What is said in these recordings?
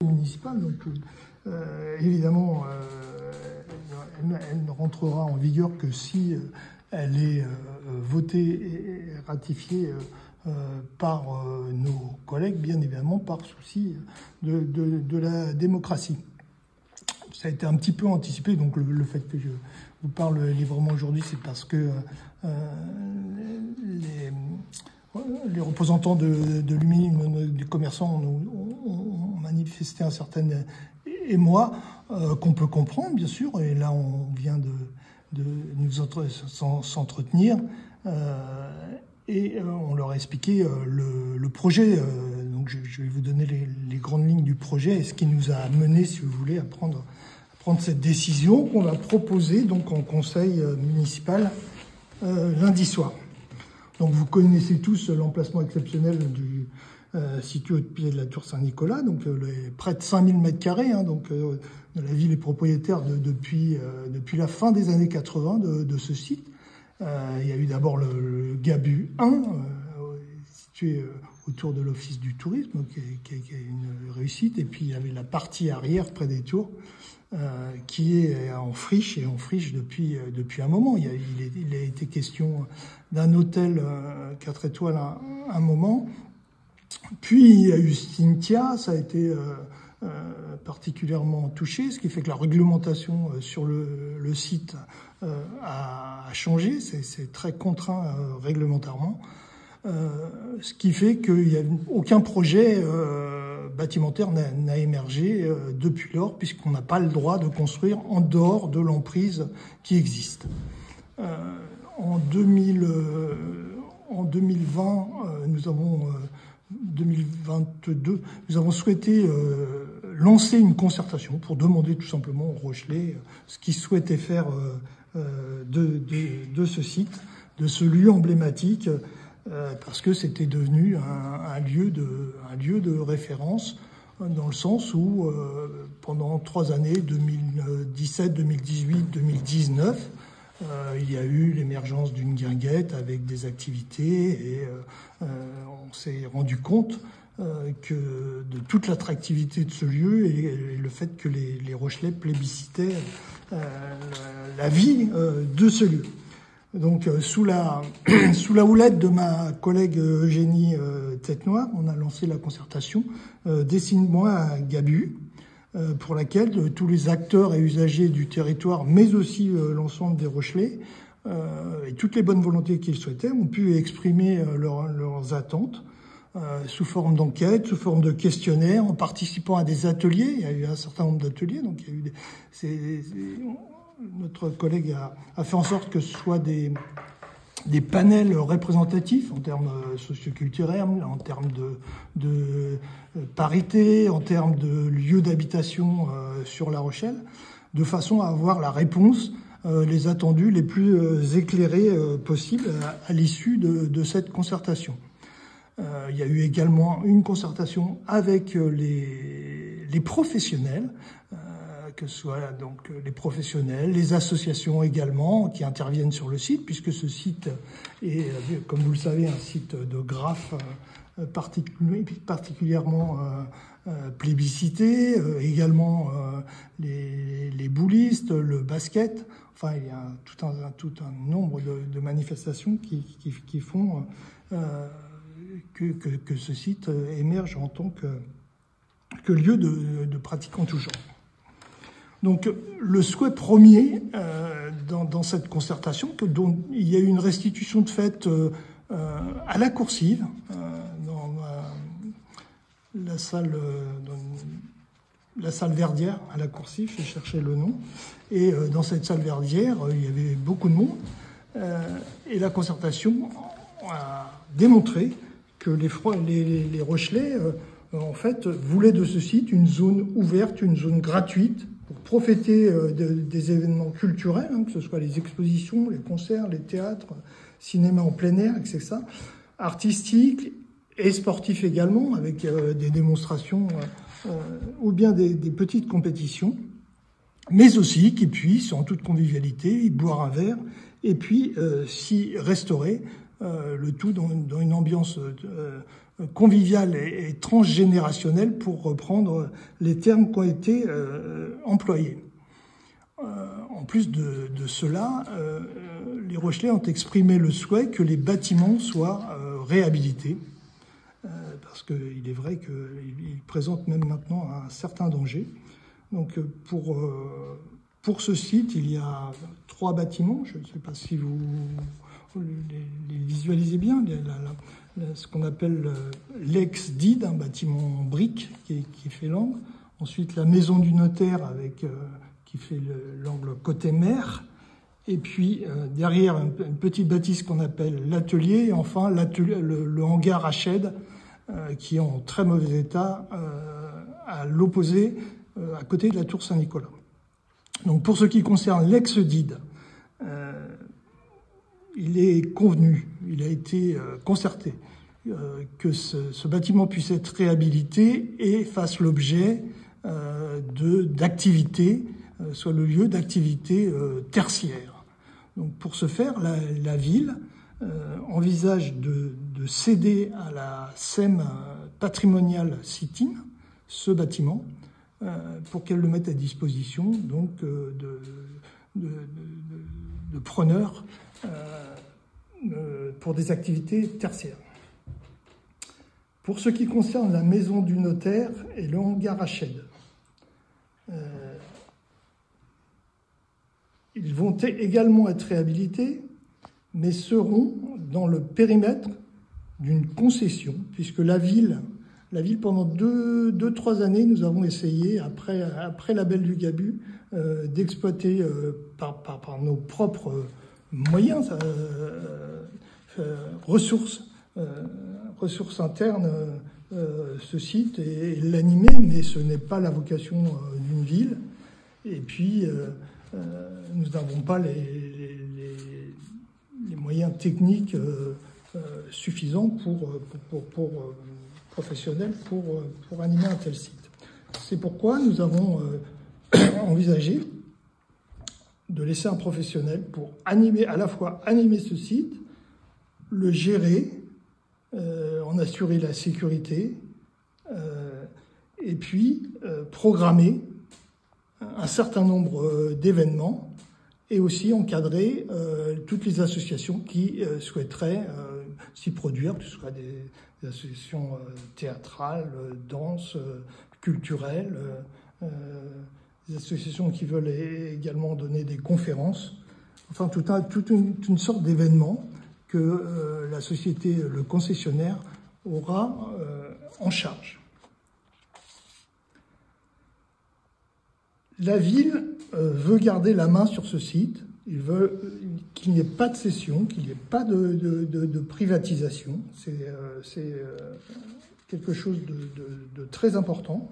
municipale. Donc, évidemment, elle ne rentrera en vigueur que si elle est votée et ratifiée par nos collègues, bien évidemment, par souci de la démocratie. Ça a été un petit peu anticipé, donc le fait que je vous parle librement aujourd'hui, c'est parce que les représentants de l'UMI, des commerçants, ont manifesté un certain émoi qu'on peut comprendre, bien sûr, et là on vient de nous s'entretenir, et on leur a expliqué le projet. Donc je vais vous donner les grandes lignes du projet et ce qui nous a amené, si vous voulez, à prendre cette décision qu'on a proposée donc en conseil municipal lundi soir. Donc vous connaissez tous l'emplacement exceptionnel situé au pied de la tour Saint-Nicolas, donc près de 5000 m², hein, donc la ville est propriétaire depuis la fin des années 80 de ce site. Il y a eu d'abord le Gabu 1, situé autour de l'Office du tourisme, qui a une réussite, et puis il y avait la partie arrière près des tours, qui est en friche depuis un moment. Il a été question d'un hôtel 4 étoiles à un moment. Puis il y a eu Cynthia, ça a été particulièrement touché, ce qui fait que la réglementation sur le site a changé. C'est très contraint réglementairement. Ce qui fait qu'il n'y a aucun projet bâtimentaire n'a émergé depuis lors, puisqu'on n'a pas le droit de construire en dehors de l'emprise qui existe. En 2020, 2022, nous avons souhaité lancer une concertation pour demander tout simplement aux Rochelais ce qu'ils souhaitaient faire de ce site, de ce lieu emblématique, parce que c'était devenu un lieu de référence, dans le sens où pendant 3 années, 2017, 2018, 2019, il y a eu l'émergence d'une guinguette avec des activités, et on s'est rendu compte que de toute l'attractivité de ce lieu et le fait que les Rochelais plébiscitaient la vie de ce lieu. Donc sous la houlette de ma collègue Eugénie Tête-Noire, on a lancé la concertation Dessine-moi Gabu, pour laquelle tous les acteurs et usagers du territoire, mais aussi l'ensemble des Rochelais, et toutes les bonnes volontés qu'ils souhaitaient, ont pu exprimer leurs attentes sous forme d'enquête, sous forme de questionnaire, en participant à des ateliers. Il y a eu un certain nombre d'ateliers, donc il y a eu notre collègue a fait en sorte que ce soit des panels représentatifs en termes socioculturels, en termes de parité, en termes de lieux d'habitation sur La Rochelle, de façon à avoir la réponse, les attendus les plus éclairés possibles à l'issue de cette concertation. Il y a eu également une concertation avec les professionnels, que ce soit donc les professionnels, les associations également qui interviennent sur le site, puisque ce site est, comme vous le savez, un site de graphe particulièrement plébiscité, également les boulistes, le basket. Enfin, il y a tout un nombre de manifestations qui font que ce site émerge en tant que lieu de pratique en tout genre. Donc le souhait premier dans cette concertation, dont il y a eu une restitution de fait à la coursive, dans la salle Verdière à la coursive, j'ai cherché le nom, et dans cette salle Verdière, il y avait beaucoup de monde, et la concertation a démontré que les Rochelais en fait voulaient de ce site une zone ouverte, une zone gratuite, pour profiter des événements culturels, hein, que ce soit les expositions, les concerts, les théâtres, cinéma en plein air, etc., artistiques et sportifs également, avec des démonstrations ou bien des petites compétitions, mais aussi qu'ils puissent, en toute convivialité, y boire un verre et puis s'y restaurer, le tout dans une ambiance convivial et transgénérationnel, pour reprendre les termes qui ont été employés. En plus de cela, les Rochelais ont exprimé le souhait que les bâtiments soient réhabilités, parce qu'il est vrai qu'ils présentent même maintenant un certain danger. Donc pour ce site, il y a 3 bâtiments, je ne sais pas si vous les visualisez bien, ce qu'on appelle l'ex-DID, un bâtiment en briques qui fait l'angle, ensuite la maison du notaire qui fait l'angle côté mer, et puis derrière une petite bâtisse qu'on appelle l'atelier, et enfin le hangar à shed qui est en très mauvais état à l'opposé, à côté de la tour Saint-Nicolas. Donc pour ce qui concerne l'ex-DID, il est convenu, il a été concerté que ce bâtiment puisse être réhabilité et fasse l'objet d'activités, soit le lieu d'activités tertiaires. Donc pour ce faire, la ville envisage de céder à la SEM Patrimonial Sitting ce bâtiment pour qu'elle le mette à disposition donc de preneurs pour des activités tertiaires. Pour ce qui concerne la maison du notaire et le hangar à shed, ils vont également être réhabilités, mais seront dans le périmètre d'une concession, puisque la ville pendant 2-3 années, nous avons essayé, après la Belle du Gabu, d'exploiter par nos propres moyens, ressources internes, ce site et l'animer, mais ce n'est pas la vocation d'une ville. Et puis, nous n'avons pas les moyens techniques suffisants professionnels pour animer un tel site. C'est pourquoi nous avons envisagé de laisser un professionnel pour à la fois animer ce site, le gérer, en assurer la sécurité, et puis programmer un certain nombre d'événements et aussi encadrer toutes les associations qui souhaiteraient s'y produire, que ce soit des associations théâtrales, danse, culturelles, des associations qui veulent également donner des conférences, enfin toute une sorte d'événement que la société, le concessionnaire, aura en charge. La ville veut garder la main sur ce site, il veut qu'il n'y ait pas de cession, qu'il n'y ait pas de privatisation, c'est quelque chose de très important.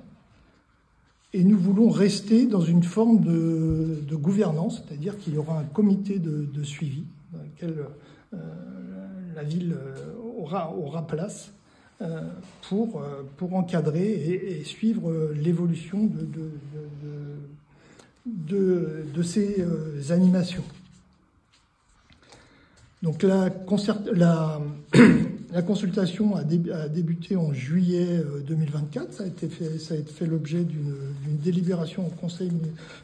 Et nous voulons rester dans une forme de gouvernance, c'est-à-dire qu'il y aura un comité de suivi dans lequel la ville aura place pour encadrer et suivre l'évolution de ces animations. Donc la consultation a débuté en juillet 2024. Ça a été fait l'objet d'une délibération au conseil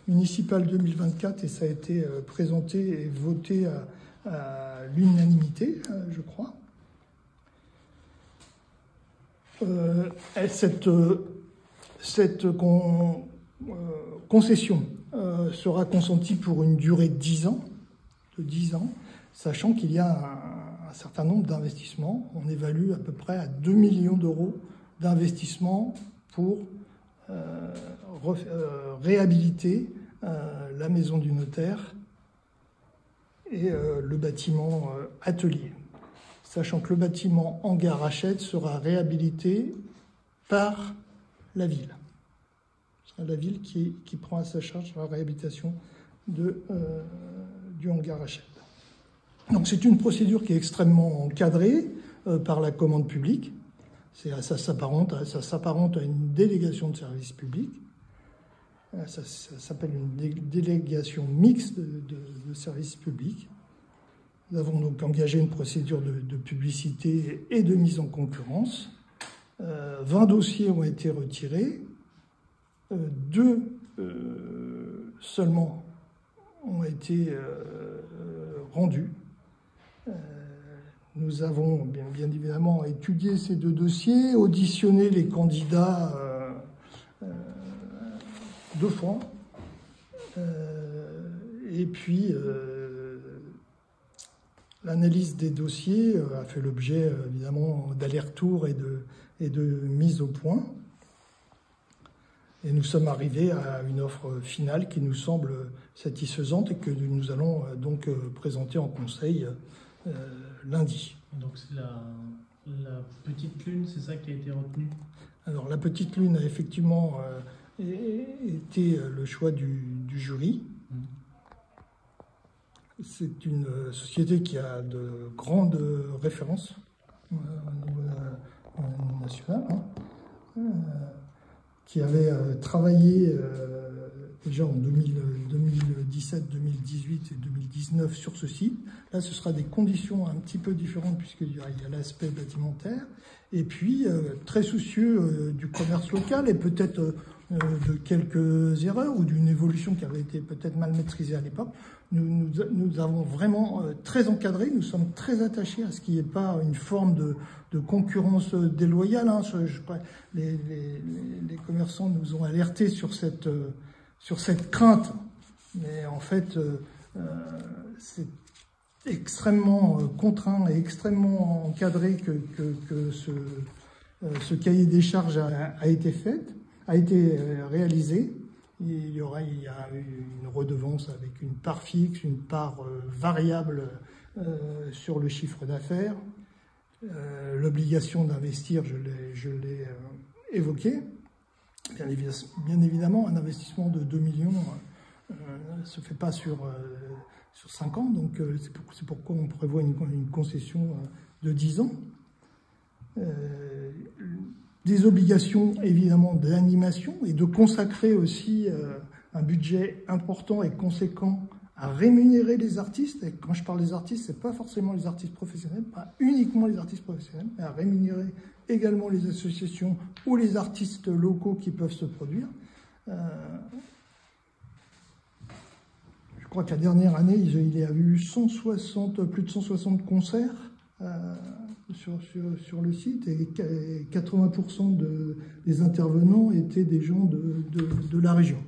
municipal 2024 et ça a été présenté et voté à l'unanimité, je crois. Cette concession sera consentie pour une durée de 10 ans, sachant qu'il y a un certain nombre d'investissements. On évalue à peu près à 2 millions d'euros d'investissement pour réhabiliter la maison du notaire et le bâtiment atelier, sachant que le bâtiment hangar à shed sera réhabilité par la ville. Ce sera la ville qui prend à sa charge la réhabilitation du hangar à shed. Donc c'est une procédure qui est extrêmement encadrée par la commande publique. Ça s'apparente à une délégation de service public. Ça s'appelle une délégation mixte de service public. Nous avons donc engagé une procédure de publicité et de mise en concurrence. 20 dossiers ont été retirés, 2 seulement ont été rendus. Nous avons bien évidemment étudié ces 2 dossiers, auditionné les candidats 2 fois, et puis l'analyse des dossiers a fait l'objet évidemment d'allers-retours et de mise au point. Et nous sommes arrivés à une offre finale qui nous semble satisfaisante et que nous allons donc présenter en conseil lundi. Donc c'est la petite lune, c'est ça qui a été retenu? Alors la petite lune a effectivement été le choix du jury. C'est une société qui a de grandes références au niveau national, qui avait travaillé déjà en 2017, 2018 et 2019 sur ce site. Là, ce sera des conditions un petit peu différentes puisqu'il y a l'aspect bâtimentaire. Et puis, très soucieux du commerce local et peut-être de quelques erreurs ou d'une évolution qui avait été peut-être mal maîtrisée à l'époque. Nous avons vraiment très encadré, nous sommes très attachés à ce qu'il n'y ait pas une forme de concurrence déloyale. Les commerçants nous ont alertés sur cette crainte, mais en fait, c'est extrêmement contraint et extrêmement encadré que ce cahier des charges a été réalisé. Il y a une redevance avec une part fixe, une part variable sur le chiffre d'affaires. L'obligation d'investir, je l'ai évoqué. Bien évidemment, un investissement de 2 millions ne se fait pas sur 5 ans, donc c'est pourquoi on prévoit une concession de 10 ans. Des obligations évidemment d'animation et de consacrer aussi un budget important et conséquent à rémunérer les artistes. Et quand je parle des artistes, c'est pas forcément les artistes professionnels, pas uniquement les artistes professionnels, mais à rémunérer également les associations ou les artistes locaux qui peuvent se produire. Je crois que la dernière année, il y a eu plus de 160 concerts sur le site et 80% des intervenants étaient des gens de la région.